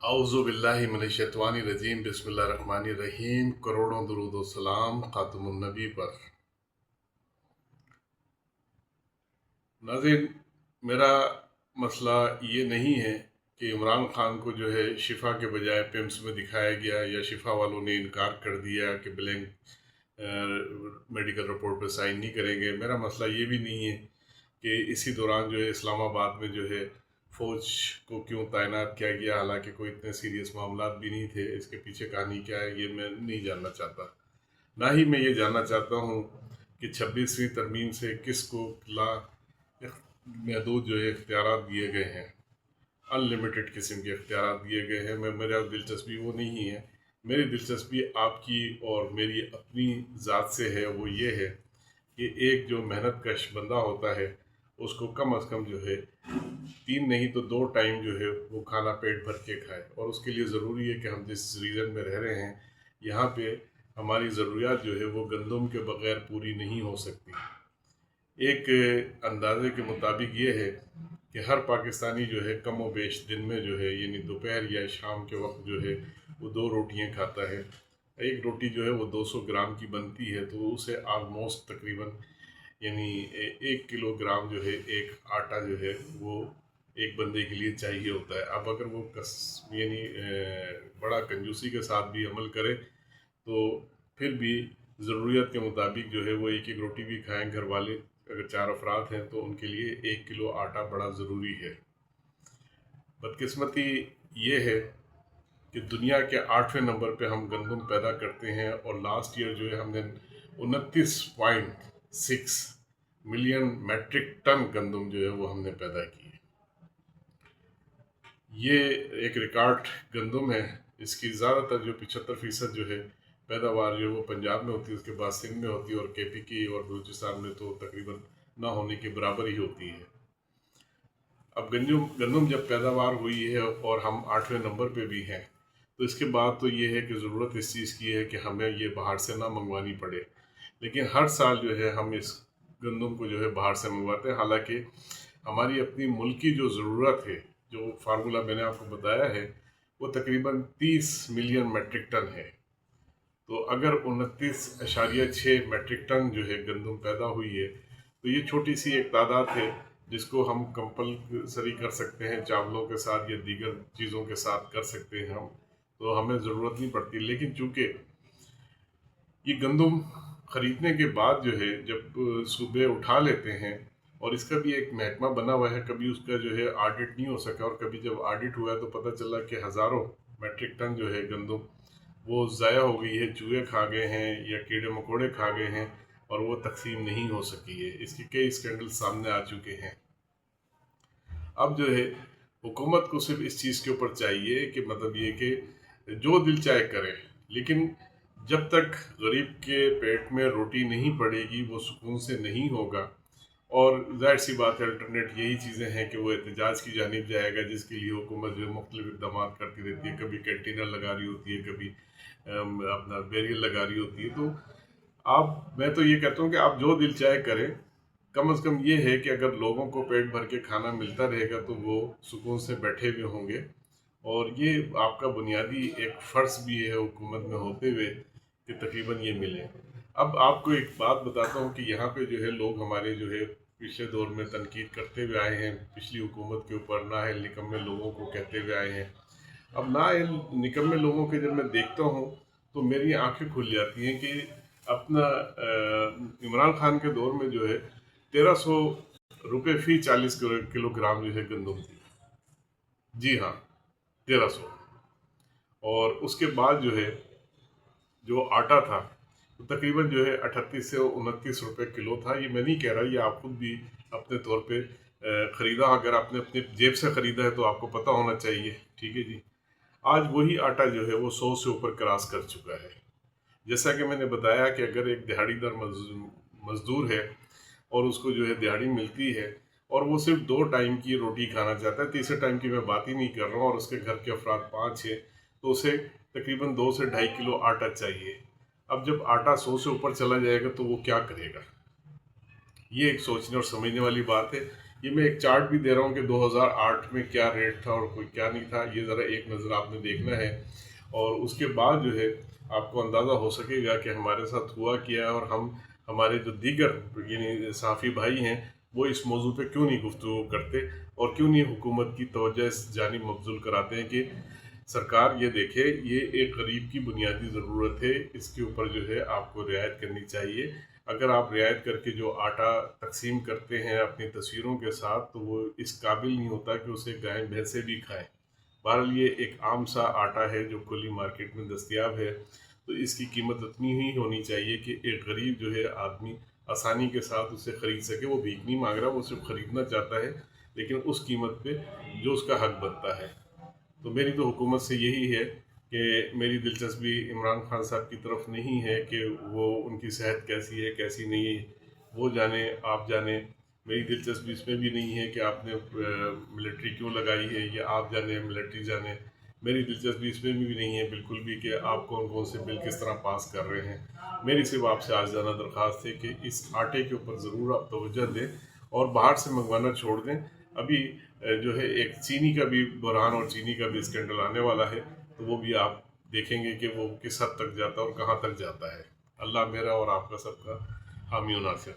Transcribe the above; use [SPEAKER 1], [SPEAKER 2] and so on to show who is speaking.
[SPEAKER 1] औज़ु बिल्लाहि मिनश्शैतानिर रजीम बिस्मिल्लाहिर्रहमानिर्रहीम। करोड़ों दुरूद व सलाम खातमुन नबी पर। नाज़रीन, मेरा मसला ये नहीं है कि इमरान खान को जो है शिफा के बजाय पिम्स में दिखाया गया या शिफा वालों ने इनकार कर दिया कि ब्लैंक मेडिकल रिपोर्ट पर साइन नहीं करेंगे। मेरा मसला ये भी नहीं है कि इसी दौरान जो है इस्लामाबाद में जो है फ़ौज को क्यों तैनात किया गया, हालांकि कोई इतने सीरियस मामला भी नहीं थे। इसके पीछे कहानी क्या है ये मैं नहीं जानना चाहता। ना ही मैं ये जानना चाहता हूँ कि 26वीं तरमीम से किसको ला महदूद जो है इख्तियारात दिए गए हैं, अनलिमिटेड किस्म के इख्तियारात दिए गए हैं। मेरा दिलचस्पी वो नहीं है। मेरी दिलचस्पी आपकी और मेरी अपनी ज़ात से है। वो ये है कि एक जो मेहनत कश बंदा होता है उसको कम अज़ कम जो है 3 नहीं तो 2 टाइम जो है वो खाना पेट भर के खाए। और उसके लिए ज़रूरी है कि हम जिस रीजन में रह रहे हैं यहाँ पे हमारी ज़रूरियात जो है वो गंदम के बग़ैर पूरी नहीं हो सकती। एक अंदाजे के मुताबिक ये है कि हर पाकिस्तानी जो है कम व बेश दिन में जो है यानी दोपहर या शाम के वक्त जो है वो 2 रोटियां खाता है। एक रोटी जो है वो 200 ग्राम की बनती है, तो उसे आलमोस्ट तकरीबन यानी 1 किलोग्राम जो है एक आटा जो है वो एक बंदे के लिए चाहिए होता है। अब अगर वो यानी बड़ा कंजूसी के साथ भी अमल करे तो फिर भी ज़रूरियत के मुताबिक जो है वो एक एक रोटी भी खाएं घर वाले। अगर 4 अफराद हैं तो उनके लिए 1 किलो आटा बड़ा ज़रूरी है। बदकिस्मती ये है कि दुनिया के 8वें नंबर पे हम गंदम पैदा करते हैं और लास्ट ईयर जो है हमने 29.6 मिलियन मैट्रिक टन गंदम जो है वो हमने पैदा की है। ये एक रिकॉर्ड गंदम है। इसकी ज़्यादातर जो 75% जो है पैदावार जो वो पंजाब में होती है, उसके बाद सिंध में होती है और केपी की और बलूचिस्तान में तो तकरीबन ना होने के बराबर ही होती है। अब गंदम जब पैदावार हुई है और हम 8वें नंबर पे भी हैं तो इसके बाद तो ये है कि ज़रूरत इस चीज़ की है कि हमें ये बाहर से ना मंगवानी पड़े। लेकिन हर साल जो है हम इस गंदम को जो है बाहर से मंगवाते हैं। हालांकि हमारी अपनी मुल्क की जो ज़रूरत है, जो फार्मूला मैंने आपको बताया है, वो तकरीबन 30 मिलियन मैट्रिक टन है। तो अगर 29.6 मैट्रिक टन जो है गंदम पैदा हुई है तो ये छोटी सी एक तादाद है जिसको हम कंपलसरी कर सकते हैं, चावलों के साथ या दीगर चीज़ों के साथ कर सकते हैं हम, तो हमें ज़रूरत नहीं पड़ती। लेकिन चूँकि ये गंदम ख़रीदने के बाद जो है जब सूबे उठा लेते हैं और इसका भी एक महकमा बना हुआ है, कभी उसका जो है ऑडिट नहीं हो सका और कभी जब ऑडिट हुआ तो पता चला कि हज़ारों मैट्रिक टन जो है गंदम वो ज़ाया हो गई है, चूहे खा गए हैं या कीड़े मकोड़े खा गए हैं और वो तकसीम नहीं हो सकी है। इसके कई स्कैंडल सामने आ चुके हैं। अब जो है हुकूमत को सिर्फ इस चीज़ के ऊपर चाहिए कि मतलब ये कि जो दिल चाहे करे, लेकिन जब तक गरीब के पेट में रोटी नहीं पड़ेगी वो सुकून से नहीं होगा। और ज़ाहिर सी बात है अल्टरनेट यही चीज़ें हैं कि वो एहतजाज की जानिब जाएगा, जिसके लिए हुकूमत जो मुख्तलिफ इक़दाम करती रहती है। कभी कंटेनर लगा रही होती है, कभी अपना बैरियर लगा रही होती है। तो मैं तो ये कहता हूँ कि आप जो दिल चाहे करें, कम अज़ कम ये है कि अगर लोगों को पेट भर के खाना मिलता रहेगा तो वो सुकून से बैठे हुए होंगे। और ये आपका बुनियादी एक फ़र्ज़ भी है हुकूमत में होते हुए कि तकरीबन ये मिले। अब आपको एक बात बताता हूँ कि यहाँ पे जो है लोग हमारे जो है पिछले दौर में तनकीद करते हुए आए हैं पिछली हुकूमत के ऊपर, नाअहल निकम्मे लोगों को कहते हुए आए हैं। अब नाअहल निकम्मे लोगों के जब मैं देखता हूँ तो मेरी आंखें खुल जाती हैं कि अपना इमरान खान के दौर में जो है 1300 रुपये फ़ी 40 किलोग्राम जो है गंदम थी। जी हाँ, 1300। और उसके बाद जो है जो आटा था तो तकरीबन जो है 38 से 29 रुपये किलो था। ये मैं नहीं कह रहा, ये आप खुद भी अपने तौर पे ख़रीदा, अगर आपने अपने जेब से ख़रीदा है तो आपको पता होना चाहिए। ठीक है जी। आज वही आटा जो है वो 100 से ऊपर क्रॉस कर चुका है। जैसा कि मैंने बताया कि अगर एक दिहाड़ीदार मजदूर है और उसको जो है दिहाड़ी मिलती है और वो सिर्फ 2 टाइम की रोटी खाना चाहता है, तीसरे टाइम की मैं बात ही नहीं कर रहा हूँ, और उसके घर के अफराद 5 है तो उसे तकरीबन 2 से 2.5 किलो आटा चाहिए। अब जब आटा 100 से ऊपर चला जाएगा तो वो क्या करेगा? ये एक सोचने और समझने वाली बात है। یہ میں ایک چارٹ بھی دے رہا ہوں کہ 2008 میں کیا ریٹ تھا اور کوئی کیا نہیں تھا، یہ ذرا ایک نظر آپ نے دیکھنا ہے، اور اس کے بعد جو ہے آپ کو اندازہ ہو سکے گا کہ ہمارے ساتھ ہوا کیا ہے، اور ہمارے جو دیگر یعنی صحافی بھائی ہیں وہ اس موضوع پہ کیوں نہیں گفتگو کرتے، اور کیوں نہیں حکومت کی توجہ اس جانب مبذول کراتے ہیں کہ سرکار یہ دیکھے یہ ایک غریب کی بنیادی ضرورت ہے، اس کے اوپر جو ہے آپ کو رعایت کرنی چاہیے۔ اگر آپ رعایت کر کے جو آٹا تقسیم کرتے ہیں اپنی تصویروں کے ساتھ، تو وہ اس قابل نہیں ہوتا کہ اسے گائیں بھینسیں بھی کھائیں۔ بہرحال یہ ایک عام سا آٹا ہے جو کھلی مارکیٹ میں دستیاب ہے، تو اس کی قیمت اتنی ہی ہونی چاہیے کہ ایک غریب جو ہے آدمی آسانی کے ساتھ اسے خرید سکے۔ وہ بھیک نہیں مانگ رہا، وہ صرف خریدنا چاہتا ہے، لیکن اس قیمت پہ جو اس کا حق بنتا ہے۔ تو میری تو حکومت سے یہی ہے کہ میری دلچسپی عمران خان صاحب کی طرف نہیں ہے کہ وہ ان کی صحت کیسی ہے کیسی نہیں ہے، وہ جانے آپ جانے۔ میری دلچسپی اس میں بھی نہیں ہے کہ آپ نے ملٹری کیوں لگائی ہے، یا آپ جانے ملٹری جانے۔ میری دلچسپی اس میں بھی نہیں ہے بالکل بھی کہ آپ کون کون سے بل کس طرح پاس کر رہے ہیں۔ میری صرف آپ سے عاجزانہ درخواست ہے کہ اس آٹے کے اوپر ضرور آپ توجہ دیں اور باہر سے منگوانا چھوڑ دیں۔ ابھی جو ہے ایک چینی کا بھی بحران اور چینی کا بھی اسکینڈل آنے والا ہے، تو وہ بھی آپ دیکھیں گے کہ وہ کس حد تک جاتا ہے اور کہاں تک جاتا ہے۔ اللہ میرا اور آپ کا سب کا حامی و ناصر۔